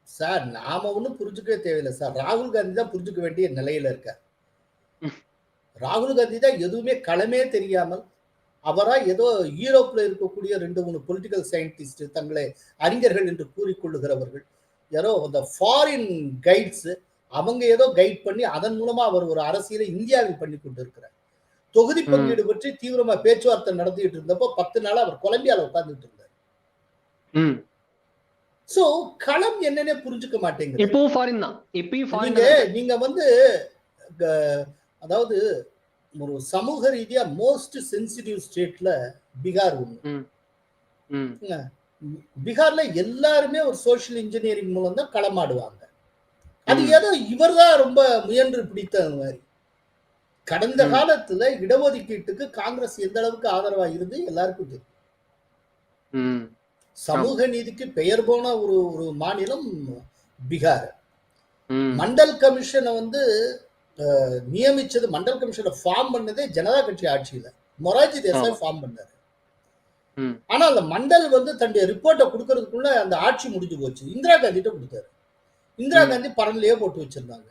Sir நாம ஒண்ணும் புரிஞ்சுக்கவே தேவையில்ல சார். ராகுல் காந்தி தான் புரிஞ்சுக்க வேண்டிய நிலையில இருக்கார். ராகுல் காந்தி தான் எதுவுமே களமே தெரியாமல், அவரா ஏதோ ஈரோப்ல இருக்கக்கூடிய 2, 3 பொலிட்டிக்கல் சயின்டிஸ்ட் தங்களை அறிஞர்கள் என்று கூறிக்கொள்ளுகிறவர்கள், யாரோ அந்த ஃபாரின் கைட்ஸ் அவங்க ஏதோ கைட் பண்ணி அதன் மூலமா அவர் ஒரு அரசியலை இந்தியாவில் பண்ணி கொண்டிருக்கிறார். தொகுதி பங்கீடு பற்றி தீவிரமா பேச்சுவார்த்தை நடத்திட்டு இருந்தப்போ 10 நாளா அவர் கொலம்பியால உட்கார்ந்துட்டு இருந்தார். சோ களம் என்னன்னே புரிஞ்சுக்க மாட்டேங்குது. இப்பவும் ஃபாரின் தான். இப்பயும் ஃபாரின் நீங்க வந்து அதாவது ஒரு சமூக ரீதியா மோஸ்ட் சென்சிட்டிவ் ஸ்டேட்ல பீகார் ஒண்ணு. பீகார்ல எல்லாருமே ஒரு சோசியல் இன்ஜினியரிங் மூலம் தான் களமாடுவாங்க. அது ஏதோ இவர் தான் ரொம்ப முயன்று பிடித்த மாதிரி. கடந்த காலத்துல இடஒதுக்கீட்டுக்கு காங்கிரஸ் எந்த அளவுக்கு ஆதரவா இருந்து எல்லாருக்கும் தெரியும். சமூக நீதிக்கு பெயர் போன ஒரு மாநிலம் பீகார். மண்டல் கமிஷனை வந்து நியமிச்சது, மண்டல் கமிஷனை ஃபார்ம் பண்ணதே ஜனதா கட்சி ஆட்சியில மொரார்ஜி தேசாய் ஃபார்ம் பண்ணாரு. ஆனா அந்த மண்டல் வந்து தன்னுடைய ரிப்போர்ட்டை கொடுக்கறதுக்குள்ள அந்த ஆட்சி முடிஞ்சு போச்சு. இந்திரா காந்தி கிட்ட கொடுத்தாரு. இந்திரா காந்தி பரன்லயே போட்டு வச்சிருந்தாங்க.